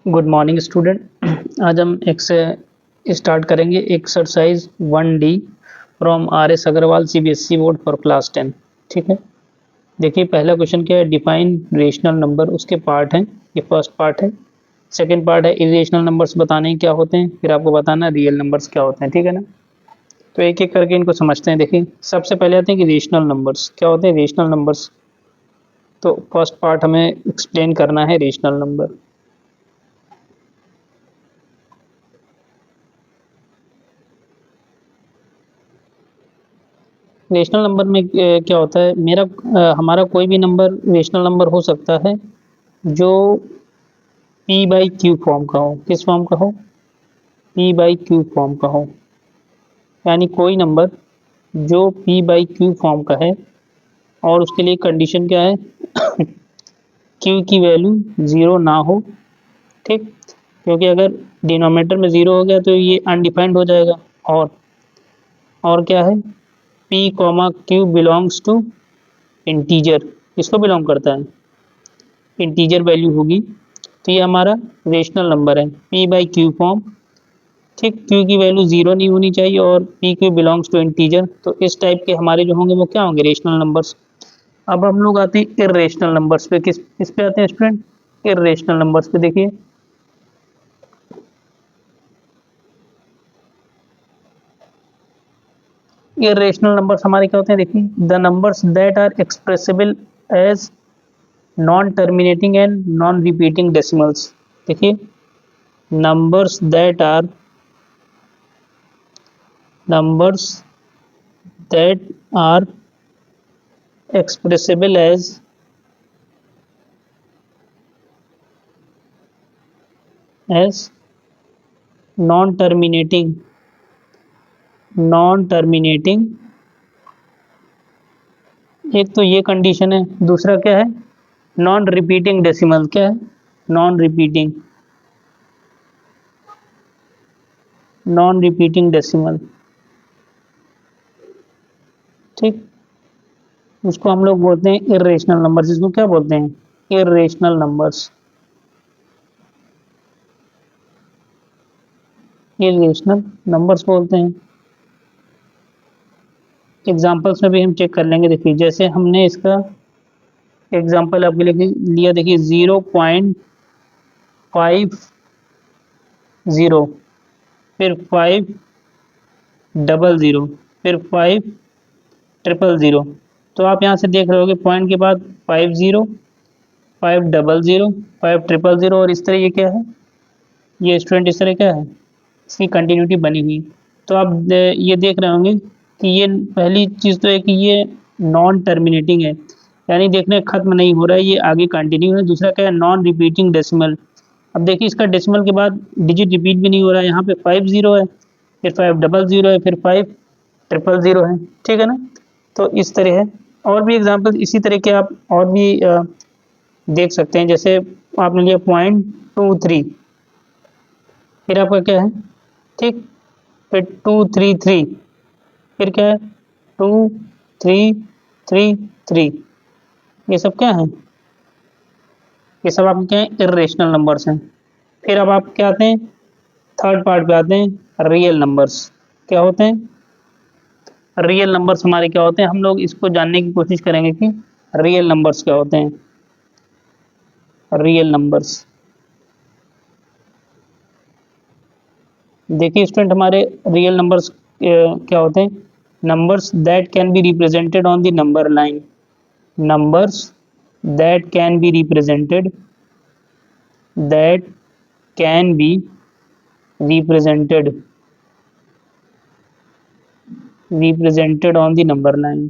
Good morning student. आज हम एक से स्टार्ट करेंगे exercise 1D from RS Agarwal CBSE board for class 10। ठीक है, देखिए पहला क्वेश्चन क्या है, डिफाइन रेशनल नंबर। उसके पार्ट हैं, ये फर्स्ट पार्ट है। सेकंड पार्ट है इरेशनल नंबर्स बताने हैं क्या होते हैं, फिर आपको बताना रियल नंबर्स क्या होते हैं। ठीक है ना, तो एक एक करके इनको समझते हैं। देखिए सबसे पहले आते हैं कि रेशनल नंबर्स क्या होते हैं। रेशनल नंबर्स, तो फर्स्ट पार्ट हमें एक्सप्लेन करना है रेशनल नंबर। रेशनल नंबर में क्या होता है, हमारा कोई भी नंबर रेशनल नंबर हो सकता है जो P/Q फॉर्म का हो। किस फॉर्म का हो? P/Q फॉर्म का हो, यानी कोई नंबर जो P/Q फॉर्म का है और उसके लिए कंडीशन क्या है Q की वैल्यू ज़ीरो ना हो। ठीक, क्योंकि अगर डिनोमिनेटर में ज़ीरो हो गया तो ये अनडिफाइंड हो जाएगा। और क्या है, P, Q belongs to integer, किसको बिलोंग करता है? इंटीजर वैल्यू होगी, तो ये हमारा रेशनल नंबर है P/Q फॉर्म। ठीक, Q की वैल्यू जीरो नहीं होनी चाहिए और PQ बिलोंग्स टू इंटीजर। तो इस टाइप के हमारे जो होंगे वो क्या होंगे, रेशनल नंबर्स। अब हम लोग आते हैं इर्रेशनल नंबर्स पे। किस पे आते हैं स्टूडेंट? इर्रेशनल नंबर्स पे। देखिए इर्रेशनल नंबर्स हमारे क्या होते हैं, देखिए the numbers that are expressible as non terminating and non repeating decimals. देखिए numbers that are numbers that are expressible as non terminating। एक तो ये कंडीशन है, दूसरा क्या है, नॉन रिपीटिंग डेसिमल। क्या है? Non repeating decimal. ठीक, उसको हम लोग बोलते हैं इर्रेशनल नंबर्स। इसको क्या बोलते हैं? Irrational numbers. इर्रेशनल नंबर्स बोलते हैं। एग्जाम्पल्स में भी हम चेक कर लेंगे। देखिए जैसे हमने इसका एग्जाम्पल आपके लिए लिया, देखिए 0.50, फिर 500, फिर 500। तो आप यहाँ से देख रहे होगे पॉइंट के बाद 50, 500, 500 और इस तरह ये क्या है, ये स्टूडेंट इस तरह क्या है, इसकी कंटिन्यूटी बनी हुई। तो आप ये देख रहे होंगे कि ये पहली चीज़ तो है कि ये नॉन टर्मिनेटिंग है, यानी देखने खत्म नहीं हो रहा है, ये आगे कंटिन्यू है। दूसरा क्या है, नॉन रिपीटिंग डेसिमल। अब देखिए इसका डेसिमल के बाद डिजिट रिपीट भी नहीं हो रहा है। यहाँ पे 50 है, फिर 500 है, फिर 500 है। ठीक है ना, तो इस तरह है। और भी एग्जाम्पल इसी तरह के आप और भी देख सकते हैं। जैसे आपने लिया 0.23, फिर आपका क्या है, ठीक, फिर 233, फिर क्या है 2333। ये सब क्या है, ये सब आपके क्या है, इर्रेशनल नंबर्स हैं। फिर अब आप क्या आते हैं, थर्ड पार्ट पे आते हैं, रियल नंबर्स। क्या होते हैं रियल नंबर्स? हमारे क्या होते हैं, हम लोग इसको जानने की कोशिश करेंगे कि रियल नंबर्स क्या होते हैं। रियल नंबर्स, देखिए स्टूडेंट हमारे रियल नंबर्स क्या होते हैं, numbers that can be represented on the number line. numbers that can be represented that can be represented on the number line।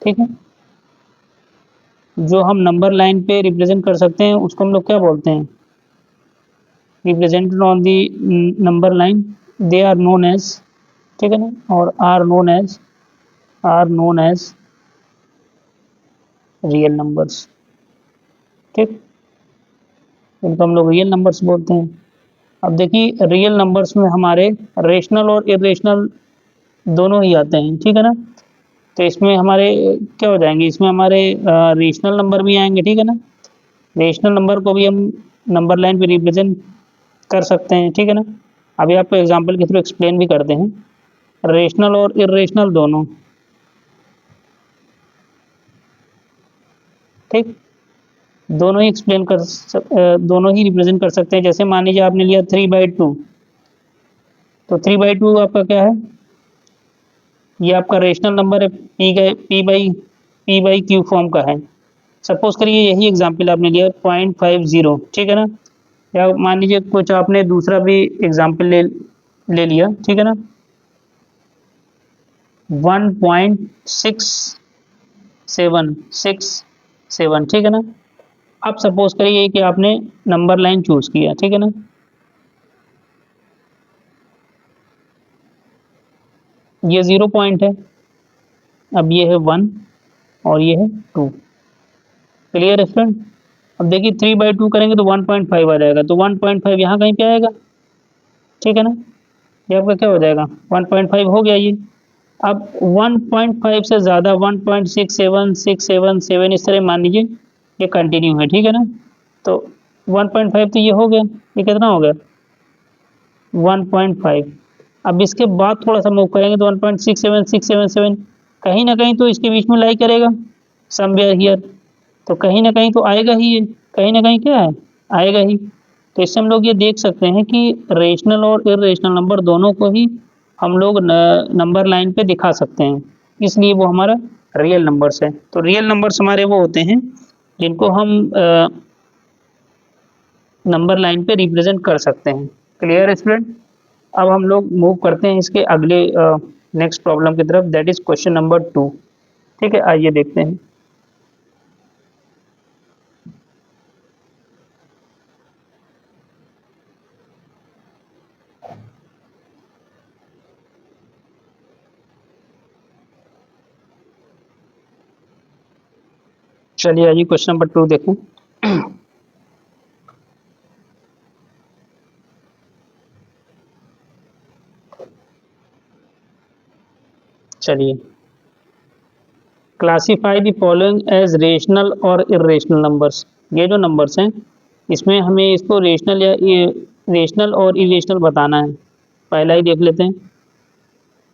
ठीक है, जो हम नंबर लाइन पे रिप्रेजेंट कर सकते हैं उसको हम लोग क्या बोलते हैं, represented on the number line, they are known as. ठीक है ना, और are known as real numbers. ठीक, इनको हम लोग रियल नंबर्स बोलते हैं। अब देखिए रियल नंबर्स में हमारे रेशनल और इरेशनल दोनों ही आते हैं। ठीक है ना, तो इसमें हमारे क्या हो जाएंगे, इसमें हमारे रेशनल नंबर भी आएंगे। ठीक है ना, रेशनल नंबर को भी हम नंबर लाइन पे रिप्रेजेंट कर सकते हैं, ठीक है ना। अभी आपको एग्जांपल के थ्रू एक्सप्लेन भी करते हैं। रेशनल और इरेशनल दोनों, ठीक, दोनों ही दोनों ही रिप्रेजेंट कर सकते हैं। जैसे मान लीजिए आपने लिया 3/2, तो 3/2 आपका क्या है, ये आपका रेशनल नंबर है, पी बाई क्यू फॉर्म का है। सपोज करिए यही एग्जाम्पल आपने लिया 0.50, ठीक है ना। या मान लीजिए कुछ आपने दूसरा भी एग्जाम्पल ले लिया, ठीक है ना, 1.6767, ठीक है ना। अब सपोज करिए कि आपने नंबर लाइन चूज किया, ठीक है ना। ये 0 पॉइंट है, अब ये है 1 और ये है 2। क्लियर है फ्रेंड। अब देखिए 3/2 करेंगे तो 1.5 आ जाएगा, तो 1.5 यहाँ कहीं पे आएगा, ठीक है ना। ये आपका क्या हो जाएगा, 1.5 हो गया ये। अब 1.5 से ज़्यादा 1.6767 इस तरह मान लीजिए ये कंटिन्यू है, ठीक है ना। तो 1.5 तो ये हो गया, ये कितना हो गया 1.5। अब इसके बाद थोड़ा सा मूव करेंगे तो 1.67677, कहीं ना कहीं तो इसके बीच में लाई करेगा, समवेयर हियर। तो कहीं ना कहीं तो आएगा ही, ये कहीं ना कहीं क्या है, आएगा ही। तो इससे हम लोग ये देख सकते हैं कि रेशनल और इरेशनल नंबर दोनों को ही हम लोग नंबर लाइन पे दिखा सकते हैं, इसलिए वो हमारा रियल नंबर्स है। तो रियल नंबर्स हमारे वो होते हैं जिनको हम नंबर लाइन पे रिप्रेजेंट कर सकते हैं। क्लियर है स्टूडेंट। अब हम लोग मूव करते हैं इसके अगले नेक्स्ट प्रॉब्लम की तरफ, दैट इज क्वेश्चन नंबर 2। ठीक है, आइए देखते हैं। चलिए आइए क्वेश्चन नंबर 2 देखें। चलिए, classify the following as rational और इरेशनल नंबर्स। ये जो नंबर्स हैं इसमें हमें इसको रेशनल और इरेशनल बताना है। पहला ही देख लेते हैं।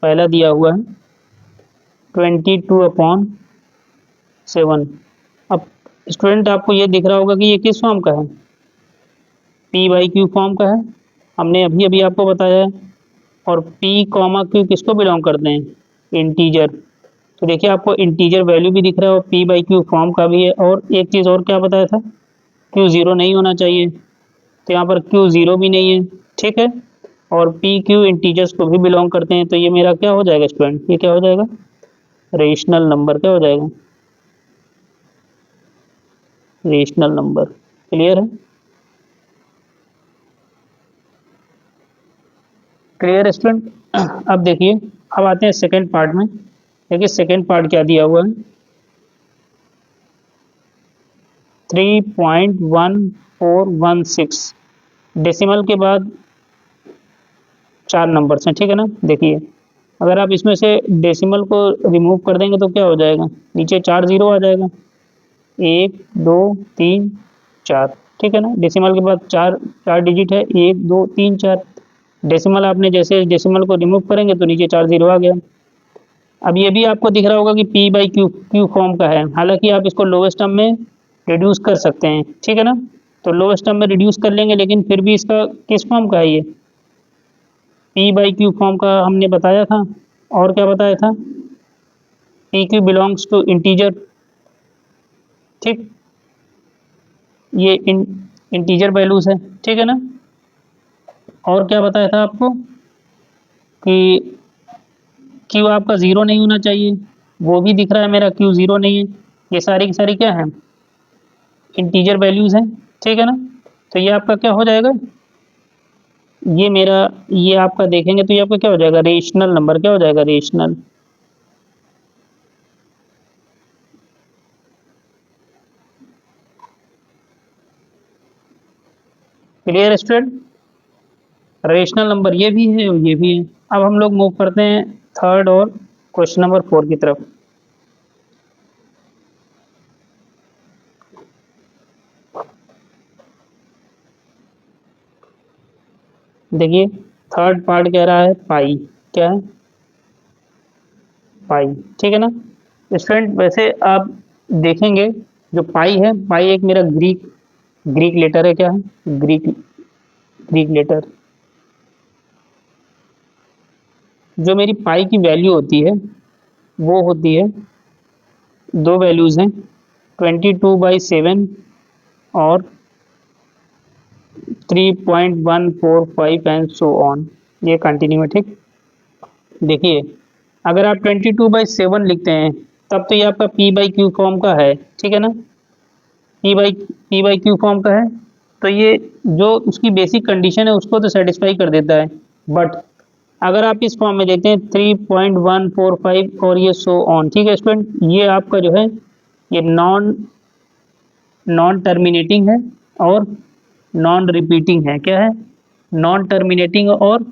पहला दिया हुआ है 22/7। अब स्टूडेंट आपको ये दिख रहा होगा कि ये किस फॉर्म का है, P/Q फॉर्म का है, हमने अभी अभी आपको बताया है। और P, Q किसको बिलोंग करते हैं, इंटीजर। तो देखिए आपको इंटीजर वैल्यू भी दिख रहा है और P/Q फॉर्म का भी है। और एक चीज़ और क्या बताया था, Q0 नहीं होना चाहिए, तो यहाँ पर Q0 भी नहीं है, ठीक है। और PQ इंटीजर्स को भी बिलोंग करते हैं, तो ये मेरा क्या हो जाएगा स्टूडेंट, ये क्या हो जाएगा, रेशनल नंबर। क्या हो जाएगा, रेशनल नंबर। क्लियर है, क्लियर स्टूडेंट। अब देखिए, अब आते हैं सेकेंड पार्ट में। देखिए सेकेंड पार्ट क्या दिया हुआ है, 3.1416। डेसिमल के बाद 4 नंबर्स हैं, ठीक है ना। देखिए अगर आप इसमें से डेसिमल को रिमूव कर देंगे तो क्या हो जाएगा, नीचे 4 जीरो आ जाएगा, 1 2 3 4, ठीक है ना। डेसिमल के बाद चार चार डिजिट है, 1 2 3 4। डेसिमल आपने जैसे डेसिमल को रिमूव करेंगे तो नीचे 4 जीरो आ गया। अब ये भी आपको दिख रहा होगा कि P/Q फॉर्म का है, हालांकि आप इसको लोवेस्ट टर्म में रिड्यूस कर सकते हैं, ठीक है ना। तो लोवेस्ट टर्म में रिड्यूस कर लेंगे, लेकिन फिर भी इसका किस फॉर्म का है, ये P/Q फॉर्म का हमने बताया था। और क्या बताया था, PQ बिलोंग्स टू इंटीजर, ठीक, ये इंटीजर वैल्यूज है, ठीक है ना। और क्या बताया था आपको कि Q आपका ज़ीरो नहीं होना चाहिए, वो भी दिख रहा है मेरा, Q0 नहीं है। ये सारी की सारी क्या है, इंटीजर वैल्यूज हैं, ठीक है ना। तो ये आपका क्या हो जाएगा, ये मेरा, ये आपका देखेंगे तो ये आपका क्या हो जाएगा, रेशनल नंबर। क्या हो जाएगा, rational. Clear student. Rational number ये भी है और ये भी है। अब हम लोग मूव करते हैं थर्ड और क्वेश्चन नंबर 4 की तरफ। देखिए थर्ड पार्ट कह रहा है पाई, क्या है, पाई, ठीक है ना स्टूडेंट। वैसे आप देखेंगे जो पाई है, पाई एक मेरा ग्रीक ग्रीक लेटर है, क्या है, ग्रीक ग्रीक लेटर। जो मेरी पाई की वैल्यू होती है वो होती है, दो वैल्यूज हैं, 22/7 और 3.145 एंड सो ऑन, ये कंटिन्यू है, ठीक। देखिए अगर आप 22/7 लिखते हैं तब तो ये आपका पी बाई क्यू फॉर्म का है, ठीक है ना, पी बाई क्यू फॉर्म का है, तो ये जो उसकी बेसिक कंडीशन है उसको तो सेटिस्फाई कर देता है। बट अगर आप इस फॉर्म में देखते हैं 3.145 और ये सो ऑन, ठीक है स्टूडेंट, ये आपका जो है ये नॉन नॉन टर्मिनेटिंग है और नॉन रिपीटिंग है, क्या है, नॉन टर्मिनेटिंग और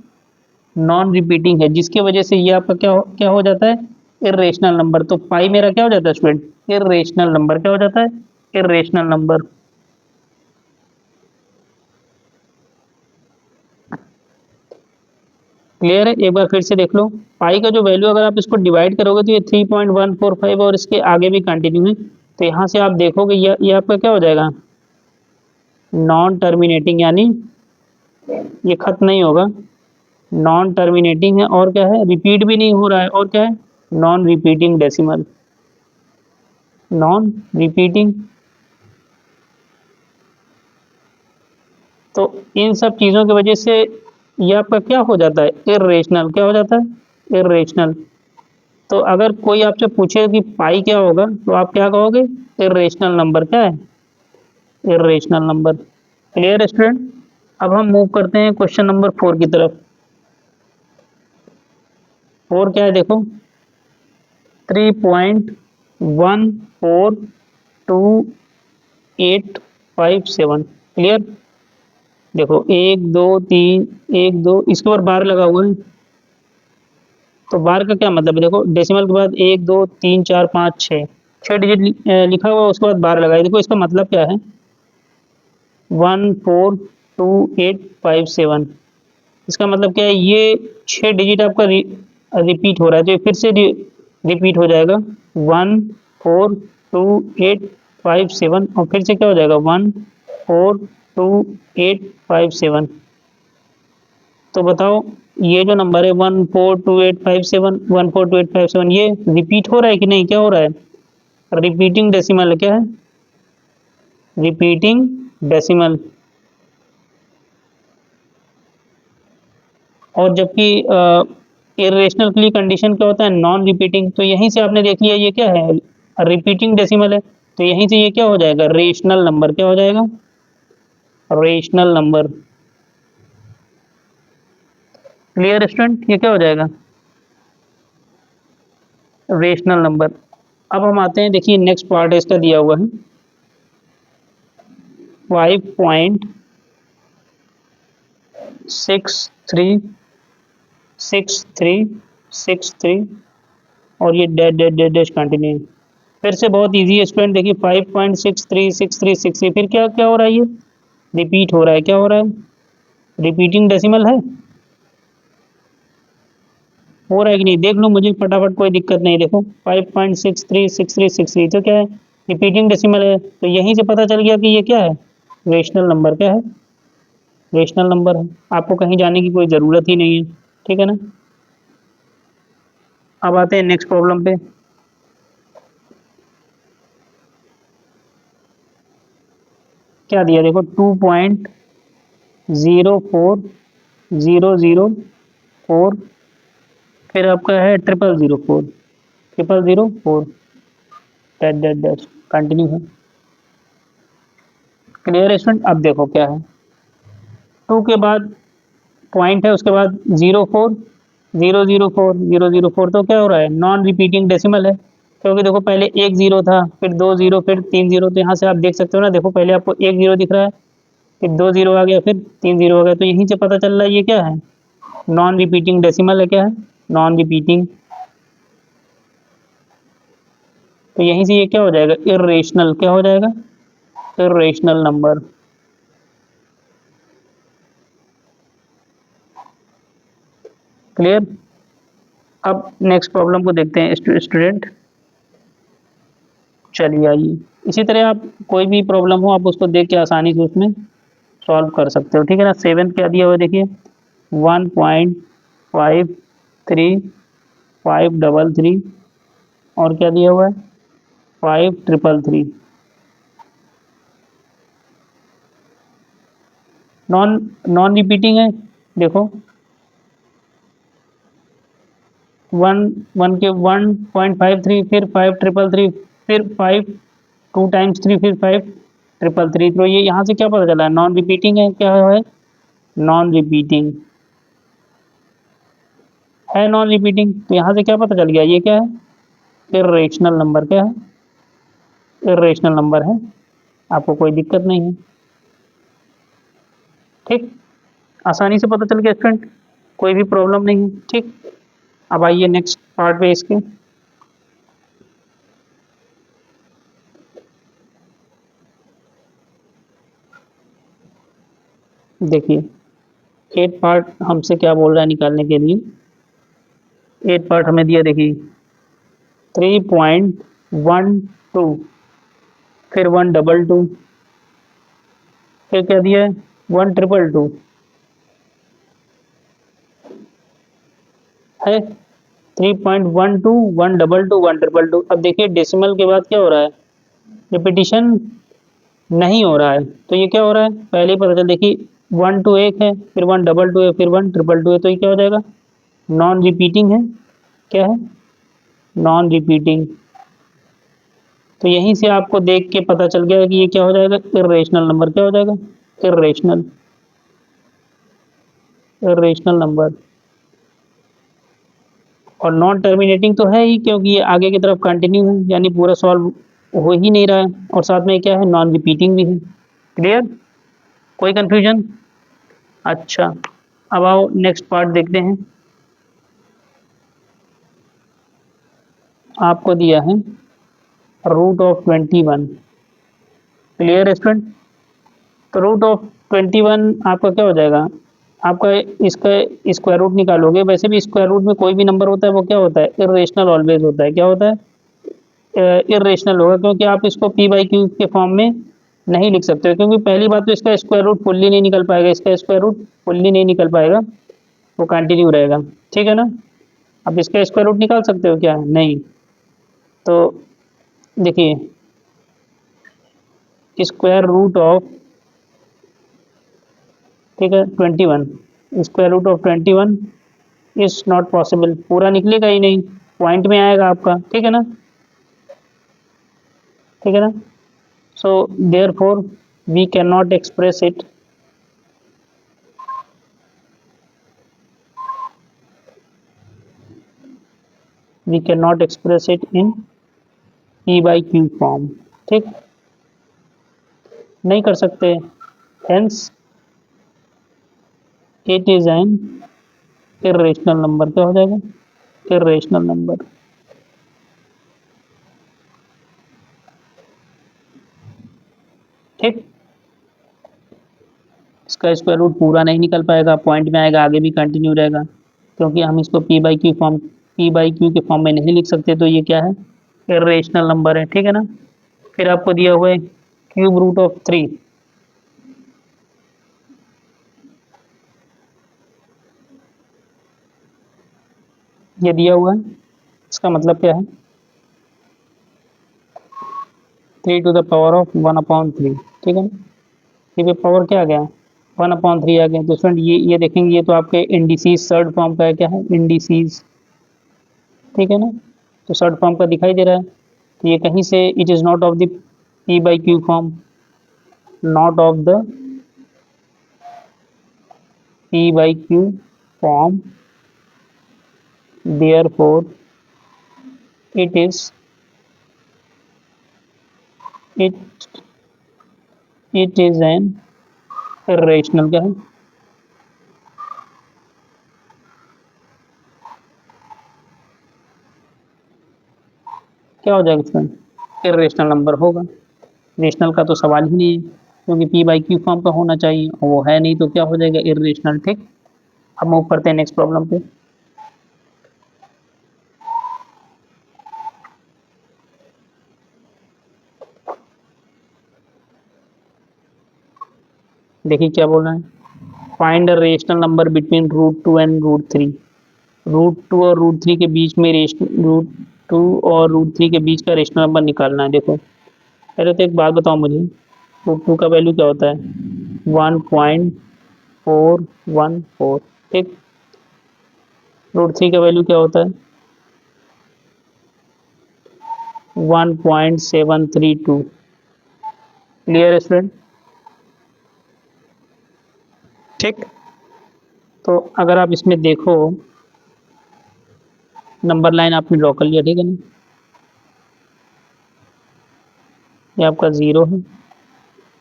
नॉन रिपीटिंग है, जिसकी वजह से ये आपका क्या हो जाता है, इरेशनल नंबर। तो पाई मेरा क्या हो जाता है स्टूडेंट, इरेशनल नंबर, क्या हो जाता है, इरेशनल नंबर। क्लियर है, एक बार फिर से देख लो, पाई का जो वैल्यू अगर आप इसको डिवाइड करोगे तो ये 3.145 और इसके आगे भी कंटिन्यू है, तो यहाँ से आप देखोगे ये आपका क्या हो जाएगा, नॉन टर्मिनेटिंग, यानी ये खत्म नहीं होगा, नॉन टर्मिनेटिंग है, और क्या है, रिपीट भी नहीं हो रहा है, और क्या है, non repeating decimal, non repeating. तो इन सब चीज़ों की वजह से ये आपका क्या हो जाता है, इरेशनल, क्या हो जाता है, इरेशनल। तो अगर कोई आपसे पूछे कि पाई क्या होगा तो आप क्या कहोगे, इरेशनल नंबर, क्या है, इरेशनल नंबर। Clear student. अब हम मूव करते हैं क्वेश्चन नंबर 4 की तरफ। 4 क्या है देखो, 3.14287, क्लियर। देखो एक दो तीन, एक दो, इसके ऊपर बार लगा हुआ है, तो बार का क्या मतलब है, देखो डेसिमल के बाद एक दो तीन चार पाँच छः, छः डिजिट लिखा हुआ है, उसके बाद बार लगाए, देखो इसका मतलब क्या है, 14287, इसका मतलब क्या है, ये छः डिजिट आपका रिपीट हो रहा है, तो ये फिर से रिपीट हो जाएगा 14287, और फिर से क्या हो जाएगा 14287। तो बताओ ये जो नंबर है 14287 ये रिपीट हो रहा है कि नहीं, क्या हो रहा है, रिपीटिंग डेसिमल है, क्या है, रिपीटिंग डेसिमल। और जबकि इरेशनल के लिए कंडीशन क्या होता है, नॉन रिपीटिंग, तो यहीं से आपने देख लिया ये क्या है, रिपीटिंग डेसिमल है, तो यहीं से ये क्या हो जाएगा, रेशनल नंबर, क्या हो जाएगा, रेशनल नंबर। क्लियर स्टूडेंट, ये क्या हो जाएगा, रेशनल नंबर। अब हम आते हैं, देखिए नेक्स्ट पार्ट है इसका दिया हुआ है 5.636363 और ये dash dash dash dash continue. फिर से बहुत इजी है स्टूडेंट, देखिए 5.636363, फिर क्या क्या हो रहा है, ये रिपीट हो रहा है, क्या हो रहा है, रिपीटिंग डेसिमल है, हो रहा है कि नहीं, देख लो मुझे फटाफट, कोई दिक्कत नहीं, देखो 5.636363 तो क्या है, रिपीटिंग डेसिमल है, तो यहीं से पता चल गया कि ये क्या है, रेशनल नंबर, क्या है, रेशनल नंबर है, आपको कहीं जाने की कोई ज़रूरत ही नहीं है, ठीक है ना। अब आते हैं नेक्स्ट प्रॉब्लम पे। क्या दिया देखो, 2.04004, फिर आपका है 0004, 0004 डैश डैश डैश कंटिन्यू है। Clear student. अब देखो क्या है, 2 के बाद पॉइंट है, उसके बाद 04004, तो क्या हो रहा है, नॉन रिपीटिंग डेसिमल है, क्योंकि देखो पहले एक जीरो था, फिर दो जीरो, फिर तीन जीरो, तो यहाँ से आप देख सकते हो ना, देखो पहले आपको एक जीरो दिख रहा है, फिर दो जीरो आ गया, फिर तीन जीरो आ गया, तो यहीं से पता चल रहा है ये क्या है, नॉन रिपीटिंग डेसिमल है, क्या है, नॉन रिपीटिंग। तो यहीं से ये क्या हो जाएगा, इरेशनल, क्या हो जाएगा, इरेशनल नंबर। क्लियर। अब नेक्स्ट प्रॉब्लम को देखते हैं स्टूडेंट। चलिए आइए, इसी तरह आप कोई भी प्रॉब्लम हो आप उसको देख के आसानी से उसमें सॉल्व कर सकते हो, ठीक है ना। सेवन क्या दिया हुआ है देखिए, 1.53533 और क्या दिया हुआ है 5333। नॉन नॉन रिपीटिंग है, देखो वन वन के 1.53 फिर 5333 फिर 5 2 टाइम्स 3 फिर 5333। तो ये यहाँ से क्या पता चला है, नॉन रिपीटिंग है। क्या है, नॉन रिपीटिंग है, नॉन रिपीटिंग। तो यहाँ से क्या पता चल गया, ये क्या है, इर्रेशनल नंबर। क्या है, इर्रेशनल नंबर है। आपको कोई दिक्कत नहीं है, ठीक, आसानी से पता चल गया स्टूडेंट, कोई भी प्रॉब्लम नहीं है, ठीक। अब आइए नेक्स्ट पार्ट पे इसके। देखिए एट पार्ट हमसे क्या बोल रहा है निकालने के लिए। एट पार्ट हमें दिया, देखिए 3.12 फिर 122 फिर क्या दिया है 1222 है 3.12 122 122। अब देखिए डेसिमल के बाद क्या हो रहा है, रिपीटिशन नहीं हो रहा है। तो ये क्या हो रहा है, पहले ही पता चल, देखिए 1 2 एक है, फिर 122 है, फिर 1 222 है। तो ये क्या हो जाएगा, नॉन रिपीटिंग है। क्या है, नॉन रिपीटिंग। तो यहीं से आपको देख के पता चल गया कि ये क्या हो जाएगा, इर्रेशनल नंबर। क्या हो जाएगा, इर्रेशनल, इर्रेशनल नंबर। और नॉन टर्मिनेटिंग तो है ही, क्योंकि ये आगे की तरफ कंटिन्यू है, यानी पूरा सॉल्व हो ही नहीं रहा है। और साथ में क्या है, नॉन रिपीटिंग भी है। क्लियर, कोई कंफ्यूजन। अच्छा, अब आओ नेक्स्ट पार्ट देखते हैं। आपको दिया है √21। Clear student. तो √21 आपका क्या हो जाएगा, आपका इसका स्क्वायर रूट निकालोगे। वैसे भी स्क्वायर रूट में कोई भी नंबर होता है वो क्या होता है, इर्रेशनल ऑलवेज होता है। क्या होता है, इर्रेशनल होगा, क्योंकि आप इसको p/q के फॉर्म में नहीं लिख सकते हो। क्योंकि पहली बात तो इसका स्क्वायर रूट फुल्ली नहीं निकल पाएगा, इसका स्क्वायर रूट फुल्ली नहीं निकल पाएगा, वो कंटिन्यू रहेगा, ठीक है ना। अब इसका स्क्वायर रूट निकाल सकते हो क्या, नहीं। तो देखिए स्क्वायर रूट ऑफ, ठीक है 21, square root of 21 is not possible. पूरा निकलेगा ही नहीं, पॉइंट में आएगा आपका, ठीक है ना, ठीक है ना। So therefore we can not express it, we can not express it in p/q form, ठीक, नहीं कर सकते। Hence it is an irrational number. क्या हो जाएगा, इर्रेशनल नंबर। ठीक, इसका स्क्वायर रूट पूरा नहीं निकल पाएगा, पॉइंट में आएगा, आगे भी कंटिन्यू रहेगा, क्योंकि हम इसको p/q के फॉर्म में नहीं लिख सकते। तो ये क्या है, इर्रेशनल नंबर है, ठीक है ना। फिर आपको दिया हुआ है क्यूब रूट ऑफ 3। ये दिया हुआ है, इसका मतलब क्या है, 3 टू द पावर ऑफ 1/3, ठीक है ना। ये पावर क्या आ गया, 1/3 आ गया। तो स्टूडेंट ये देखेंगे, ये तो आपके इंडिसीज थर्ड फॉर्म का है। क्या है, इंडिसीज, ठीक है ना। तो थर्ड फॉर्म का दिखाई दे रहा है। तो ये कहीं से it is not of the p/q form, not of the p/q form, therefore it is it it is an irrational। क्या है, क्या हो जाएगा इसमें, इर्रेशनल नंबर होगा। रेशनल का तो सवाल ही नहीं है, क्योंकि p/q फॉर्म का होना चाहिए और वो है नहीं, तो क्या हो जाएगा, इर्रेशनल। ठीक, अब मूव करते हैं नेक्स्ट प्रॉब्लम पे। देखिए क्या बोल रहा है, find a rational number between √2 and √3। √2 और √3 के बीच में √2 और √3 के बीच का रेशनल नंबर निकालना है। देखो पहले तो एक बात बताओ मुझे, √2 का वैल्यू क्या होता है, 1.414, ठीक। √3 का वैल्यू क्या होता है, 1.732। क्लियर है स्टूडेंट, ठीक। तो अगर आप इसमें देखो, नंबर लाइन आपने ड्रॉ कर लिया, ठीक है ना, ये आपका 0 है,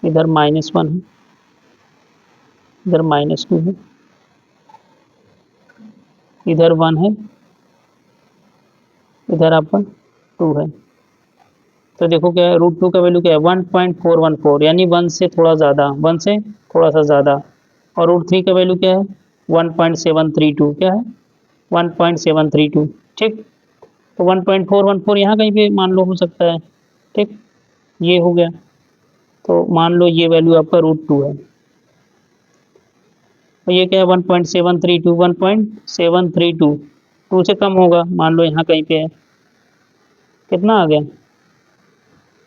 इधर -1 है, इधर -2 है, इधर 1 है, इधर आपका 2 है। तो देखो क्या है, √2 का वैल्यू क्या है, 1.414, यानी 1 से थोड़ा ज़्यादा, 1 से थोड़ा सा ज़्यादा। और √3 का वैल्यू क्या है, 1.732, क्या है, 1.732, ठीक। तो 1.414 यहाँ कहीं पे मान लो हो सकता है, ठीक। ये हो गया, तो मान लो ये वैल्यू आपका √2 है, और ये क्या है, 1.732, 1.732, 2 से कम होगा, मान लो यहाँ कहीं पे है, कितना आ गया,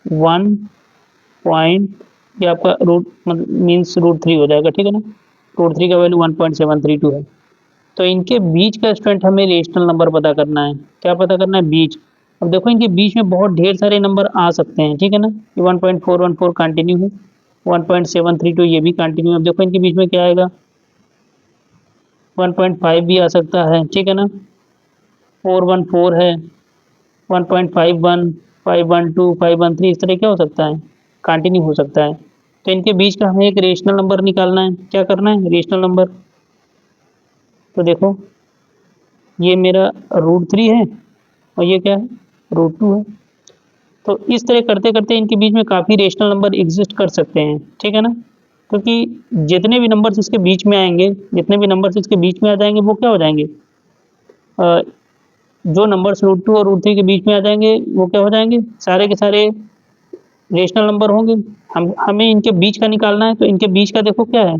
1. ये आपका रूट मतलब मीन्स √3 हो जाएगा, ठीक है ना। √3 का वैल्यू 1.732 है। तो इनके बीच का स्टूडेंट हमें रेशनल नंबर पता करना है। क्या पता करना है, बीच। अब देखो इनके बीच में बहुत ढेर सारे नंबर आ सकते हैं, ठीक है ना। ये 1.414 कंटिन्यू है, 1.732 ये भी कंटिन्यू है। अब देखो इनके बीच में क्या आएगा, 1.5 भी आ सकता है, ठीक है ना, 414 है, 1.51, 512, 513, इस तरह क्या हो सकता है, कंटिन्यू हो सकता है। तो इनके बीच का हमें एक रेशनल नंबर निकालना है। क्या करना है, रेशनल नंबर। तो देखो ये मेरा √3 है, और ये क्या है, √2 है। तो इस तरह करते करते इनके बीच में काफ़ी रेशनल नंबर एग्जिस्ट कर सकते हैं, ठीक है ना। क्योंकि जितने भी नंबर्स इसके बीच में आएंगे, जितने भी नंबर्स इसके बीच में आ जाएंगे, वो क्या हो जाएंगे, अ, जो नंबर्स √2 और √3 के बीच में आ जाएंगे, वो क्या हो जाएंगे, सारे के सारे रेशनल नंबर होंगे। हमें इनके बीच का निकालना है, तो इनके बीच का देखो क्या है,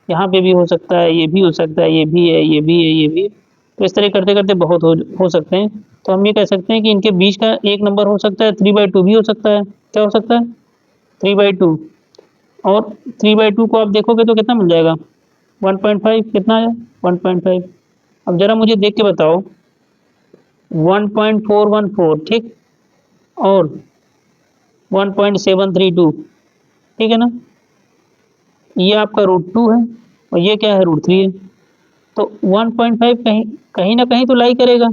यहाँ पे भी हो सकता है, ये भी हो सकता है, ये भी है, ये भी है, ये भी है। तो इस तरह करते करते बहुत हो सकते हैं। तो हम ये कह सकते हैं कि इनके बीच का एक नंबर हो सकता है 3/2 भी हो सकता है। क्या हो सकता है, 3/2। और 3/2 को आप देखोगे तो कितना मिल जाएगा, 1.5, कितना आया, 1.5। अब जरा मुझे देख के बताओ, 1.414, ठीक, और 1.732, ठीक है ना, ये आपका √2 है, और ये क्या है, √3 है। तो 1.5 कहीं कहीं ना कहीं तो लाई करेगा,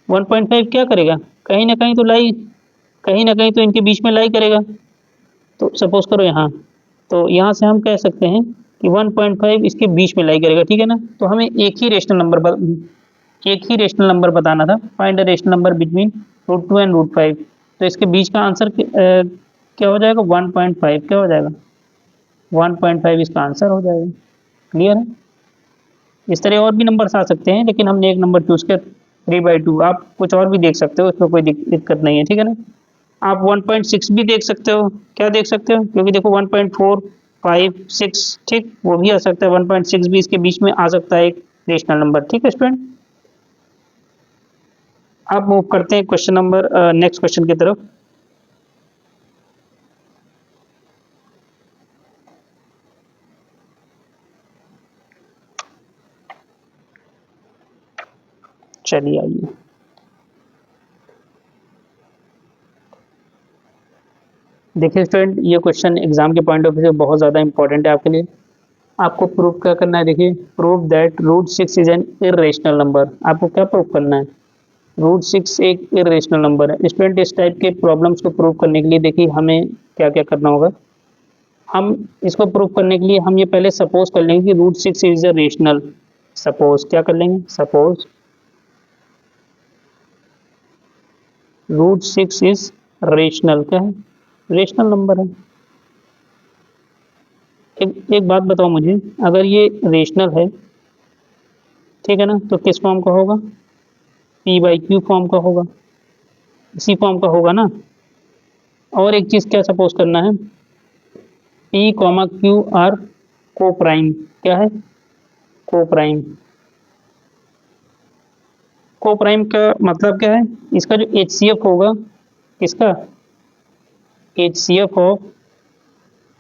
1.5 क्या करेगा, कहीं ना कहीं तो लाई, कहीं ना कहीं तो इनके बीच में लाई करेगा। तो सपोज करो यहाँ, तो यहाँ से हम कह सकते हैं कि 1.5 इसके बीच में लाई करेगा, ठीक है ना। तो हमें एक ही रेशनल नंबर बताना था, find the rational number between √2 and √5। तो इसके बीच का आंसर क्या हो जाएगा, 1.5, क्या हो जाएगा, 1.5 इसका आंसर हो जाएगा। क्लियर है। इस तरह और भी नंबर्स आ सकते हैं, लेकिन हमने एक नंबर चूज किया 3/2। आप कुछ और भी देख सकते हो, इसमें कोई दिक्कत नहीं है, ठीक है ना। आप 1.6 भी देख सकते हो, क्या देख सकते हो, क्योंकि देखो 1.4, 5, 6, ठीक, वो भी आ सकता है, 1.6 भी इसके बीच में आ सकता है एक रेशनल नंबर, ठीक है स्टूडेंट। आप मूव करते हैं क्वेश्चन नंबर नेक्स्ट क्वेश्चन की तरफ। चलिए आइए, देखिए स्टूडेंट, ये क्वेश्चन एग्जाम के पॉइंट ऑफ व्यू से बहुत ज़्यादा इंपॉर्टेंट है आपके लिए। आपको प्रूव क्या करना है, देखिए, prove that √6 is an irrational number. आपको क्या प्रूव करना है, √6 एक इरेशनल नंबर है। स्टूडेंट इस टाइप के प्रॉब्लम्स को प्रूव करने के लिए देखिए हमें क्या क्या करना होगा। हम इसको प्रूव करने के लिए हम ये पहले सपोज कर लेंगे कि √6 इज अ रेशनल। सपोज क्या कर लेंगे, सपोज √6 इज रेशनल, क्या है, रेशनल नंबर है। एक बात बताओ मुझे, अगर ये रेशनल है, ठीक है ना, तो किस फॉर्म का होगा, P/Q फॉर्म का होगा, इसी फॉर्म का होगा ना। और एक चीज़ क्या सपोज करना है, P, Q आर को प्राइम क्या है? को प्राइम। को प्राइम का मतलब क्या है? इसका जो HCF होगा, किसका? HCF of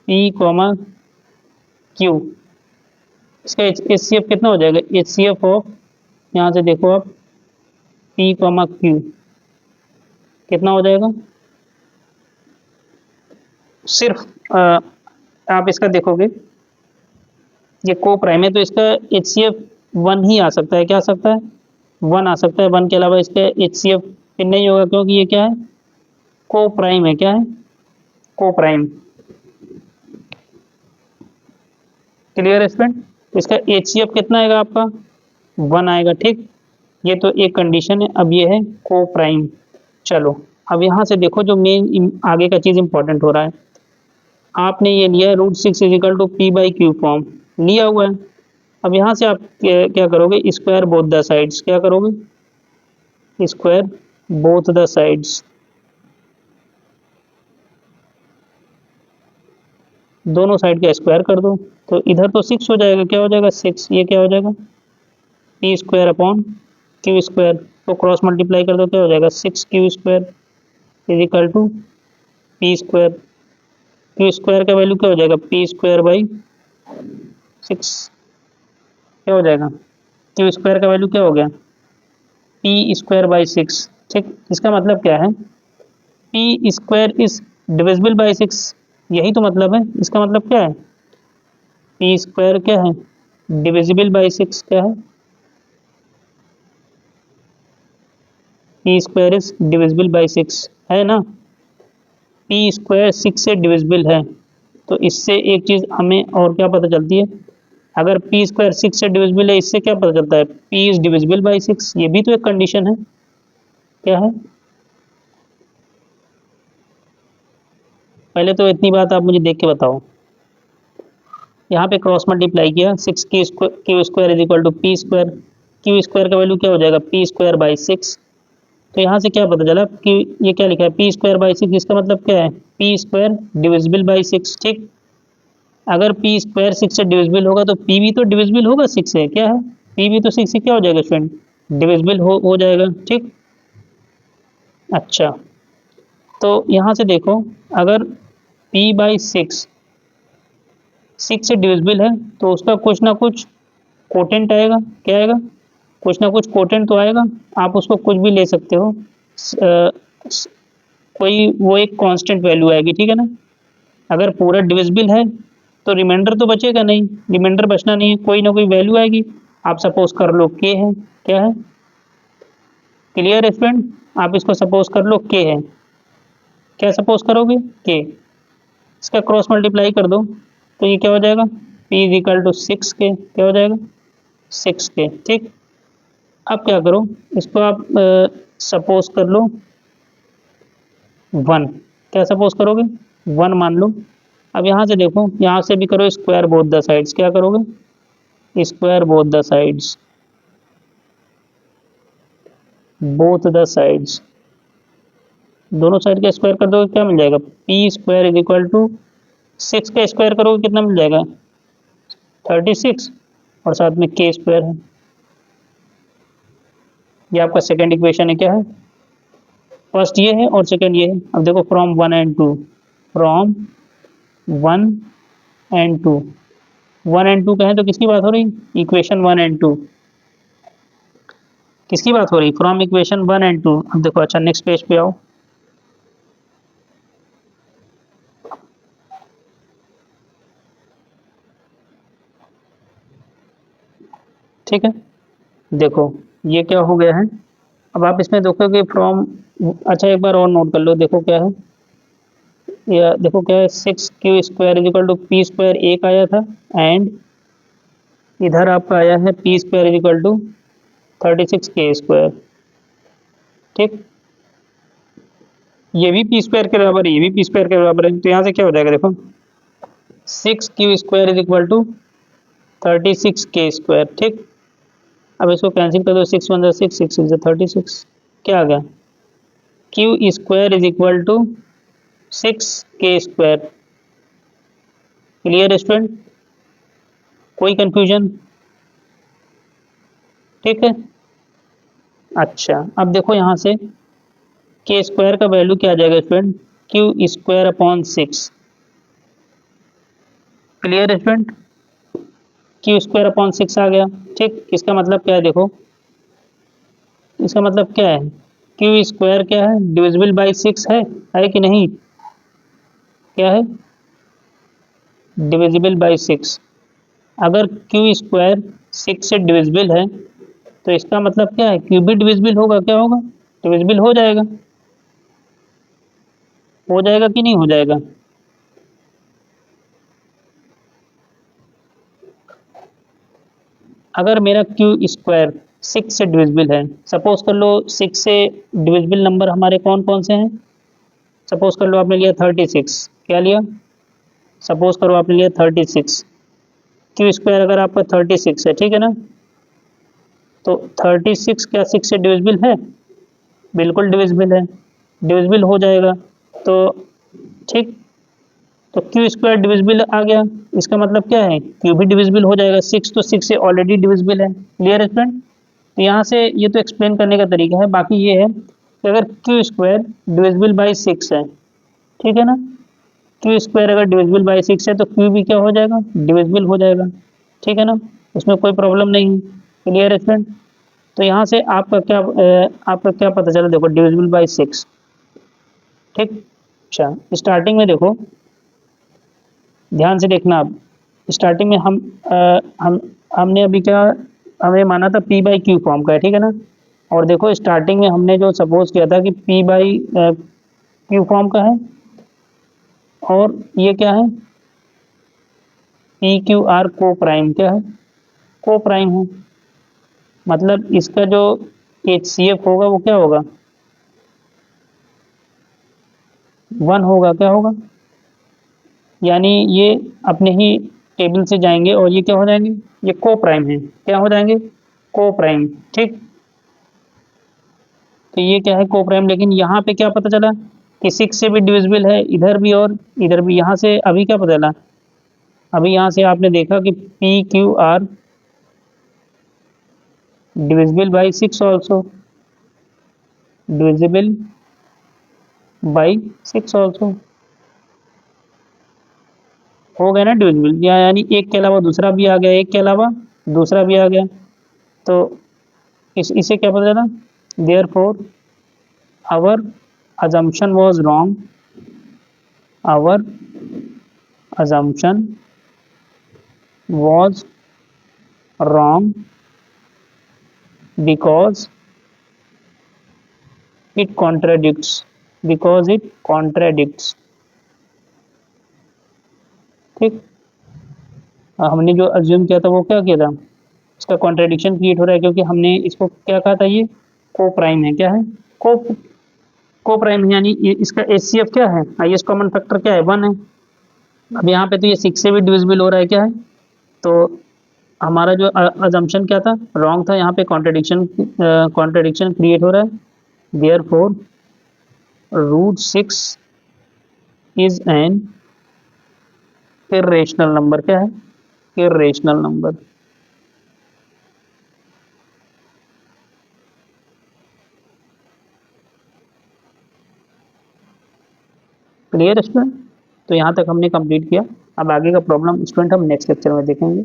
P comma Q। इसका HCF कितना हो जाएगा? HCF ऑफ, यहाँ से देखो आप, P कॉमा Q कितना हो जाएगा? सिर्फ आप इसका देखोगे, ये को प्राइम है तो इसका HCF 1 ही आ सकता है। क्या आ सकता है? 1 आ सकता है। 1 के अलावा इसका HCF फिर नहीं होगा, क्योंकि ये क्या है? को प्राइम है। क्या है? को प्राइम। क्लियर है स्टूडेंट? इसका HCF कितना आएगा आपका? 1 आएगा। ठीक, ये तो एक कंडीशन है। अब ये है को प्राइम। चलो अब यहाँ से देखो, जो मेन आगे का चीज इंपॉर्टेंट हो रहा है। आपने ये लिया है √6 इजिकल टू P/Q फॉर्म लिया हुआ है। अब यहाँ से आप क्या करोगे? Square both the sides. क्या करोगे? स्क्वायर बोथ द साइड्स, दोनों साइड का स्क्वायर कर दो। तो इधर तो 6 हो जाएगा। क्या हो जाएगा? 6। ये क्या हो जाएगा? P² upon Q²। तो क्रॉस मल्टीप्लाई कर दो, क्या हो जाएगा? 6Q² is equal to P²। Q² का वैल्यू क्या हो जाएगा? P²/6। क्या हो जाएगा? Q² का वैल्यू क्या हो गया? P²/6। ठीक, इसका मतलब क्या है? P² is divisible by 6। यही तो मतलब है। इसका मतलब क्या है? P² क्या है? डिविजिबल बाई 6 क्या है? P² इज डिविजिबल बाई 6 है ना? P² 6 से डिविजिबल है। तो इससे एक चीज हमें और क्या पता चलती है? अगर P² 6 से डिविजिबल है, इससे क्या पता चलता है? P is divisible by 6। ये भी तो एक कंडीशन है। क्या है? पहले तो इतनी बात आप मुझे देख के बताओ। यहाँ पे क्रॉस मल्टीप्लाई किया, 6Q² is equal to P²। Q² का वैल्यू क्या हो जाएगा? P²/6। तो यहाँ से क्या पता चला कि ये क्या लिखा है? P²/6। इसका मतलब क्या है? P² divisible by 6। ठीक, अगर P² 6 से डिविजिबल होगा तो P भी तो डिविजिबल होगा 6 से। क्या है? P भी तो 6 से क्या हो जाएगा स्टूडेंट? डिविजिबल हो जाएगा। ठीक, अच्छा, तो यहाँ से देखो, अगर P/6 6 से डिविजिबल है तो उसका कुछ ना कुछ कोटेंट आएगा। क्या आएगा? कुछ ना कुछ कोटेंट तो आएगा। आप उसको कुछ भी ले सकते हो। कोई वो एक कांस्टेंट वैल्यू आएगी। ठीक है ना? अगर पूरा डिविजिबल है तो रिमाइंडर तो बचेगा नहीं, रिमाइंडर बचना नहीं है, कोई ना कोई वैल्यू आएगी। आप सपोज कर लो के है। क्या है? क्लियर है स्टूडेंट? आप इसको सपोज कर लो के है। क्या सपोज करोगे? के। इसका क्रॉस मल्टीप्लाई कर दो तो ये क्या हो जाएगा? P is equal to 6K। क्या हो जाएगा? 6K। ठीक, अब क्या करो, इसको आप सपोज कर लो 1। क्या सपोज करोगे? 1 मान लो। अब यहाँ से देखो, यहाँ से भी करो स्क्वायर बोथ द साइड्स। क्या करोगे? Square both the sides, both the sides, दोनों साइड का स्क्वायर कर दोगे, क्या मिल जाएगा? P² इज इक्वल टू 6 का स्क्वायर करोगे, कितना मिल जाएगा? 36, और साथ में K² है। ये आपका सेकेंड इक्वेशन है। क्या है? फर्स्ट ये है और सेकेंड ये है। अब देखो, from 1 and 2, from 1 and 2, 1 and 2 कहें तो किसकी बात हो रही? इक्वेशन 1 एंड 2 किसकी बात हो रही? From equation 1 and 2। अब देखो, अच्छा, नेक्स्ट पेज पे आओ। ठीक है, देखो ये क्या हो गया है। अब आप इसमें देखोगे फ्रॉम, अच्छा एक बार और नोट कर लो। देखो क्या है, या देखो क्या है, 6Q² is equal to P² एक आया था, एंड इधर आपका आया है P² is equal to 36K²। ठीक, ये भी P² के बराबर है, ये भी P² के बराबर है। तो यहाँ से क्या हो जाएगा? देखो, 6Q² is equal to 36K²। ठीक, अब इसको कैंसिल कर दो, 6 1 6, 6 6 36। क्या आ गया? Q² is equal to 6K²। Clear student? कोई कंफ्यूजन? ठीक है। अच्छा, अब देखो यहाँ से के स्क्वायर का वैल्यू क्या आ जाएगा student? Q square upon 6। Clear है स्टूडेंट? क्यू स्क्वायर अपॉन 6 आ गया। ठीक, इसका मतलब क्या है देखो, इसका मतलब क्या है? क्यू स्क्वायर क्या है? डिविजिबल बाई 6 है कि नहीं? क्या है? Divisible by 6। अगर क्यू स्क्वायर 6 से डिविजिबल है तो इसका मतलब क्या है? क्यू भी डिविजिबल होगा। क्या होगा? डिविजिबल हो जाएगा। हो जाएगा कि नहीं हो जाएगा? अगर मेरा क्यू स्क्वायर 6 से डिविजिबल है, सपोज कर लो 6 से डिविजिबल नंबर हमारे कौन कौन से हैं? सपोज कर लो आपने लिया 36। क्या लिया? सपोज करो आपने लिया 36। क्यू स्क्वायर अगर आपका 36 है, ठीक है ना, तो 36 क्या 6 से डिविजिबल है? बिल्कुल डिविजिबल है, डिविजिबल हो जाएगा। तो ठीक, तो क्यू स्क्वायर डिविजिबल आ गया, इसका मतलब क्या है? क्यू भी डिविजिबल हो जाएगा। 6 तो 6 से ऑलरेडी डिविजिबल है। क्लियर है स्टूडेंट? तो यहाँ से ये तो एक्सप्लेन करने का तरीका है। बाकी ये है कि अगर क्यू स्क्वायर डिविजिबल बाई 6 है, ठीक है ना, क्यू स्क्वायर अगर डिविजिबल बाई 6 है तो क्यू भी क्या हो जाएगा? डिविजिबल हो जाएगा। ठीक है ना, उसमें कोई प्रॉब्लम नहीं है। क्लियर है स्टूडेंट? तो यहाँ से आपका क्या पता चला देखो, डिविजिबल बाई 6। ठीक। अच्छा, स्टार्टिंग में देखो, ध्यान से देखना आप। स्टार्टिंग में हम हमने अभी क्या, हमने माना था पी बाई क्यू फॉर्म का है, ठीक है ना। और देखो स्टार्टिंग में हमने जो सपोज किया था कि पी बाई क्यू फॉर्म का है, और ये क्या है? पी क्यू आर को प्राइम क्या है? को प्राइम है। मतलब इसका जो एच सी एफ होगा वो क्या होगा? 1 होगा। क्या होगा? यानी ये अपने ही टेबल से जाएंगे और ये क्या हो जाएंगे? ये को प्राइम है। क्या हो जाएंगे? को प्राइम। ठीक, तो ये क्या है? को प्राइम। लेकिन यहाँ पे क्या पता चला कि 6 से भी डिविजिबल है, इधर भी और इधर भी। यहाँ से अभी क्या पता चला? अभी यहाँ से आपने देखा कि P Q R divisible by 6 also, divisible by 6 also. हो गया ना डिविजिबल? यानी एक के अलावा दूसरा भी आ गया, एक के अलावा दूसरा भी आ गया। तो इसे क्या पता चला? Therefore our assumption was wrong, our assumption was wrong because it contradicts, because it contradicts। ठीक, हमने जो अज्यूम किया था वो क्या किया था? इसका कॉन्ट्रेडिक्शन क्रिएट हो रहा है, क्योंकि हमने इसको क्या कहा था? ये को प्राइम है। क्या है? को को प्राइम है, यानी इसका एच सी एफ क्या है? हाईएस्ट कॉमन फैक्टर क्या है? 1 है। अब यहाँ पे तो ये 6 से भी डिविजिबल हो रहा है। क्या है? तो हमारा जो अजम्पशन क्या था? रॉन्ग था। यहाँ पे कॉन्ट्रडिक्शन क्रिएट हो रहा है। Therefore root 6 is an irrational number. क्या है? Irrational number. Clear student? तो यहाँ तक हमने कंप्लीट किया। अब आगे का प्रॉब्लम स्टूडेंट हम नेक्स्ट लेक्चर में देखेंगे।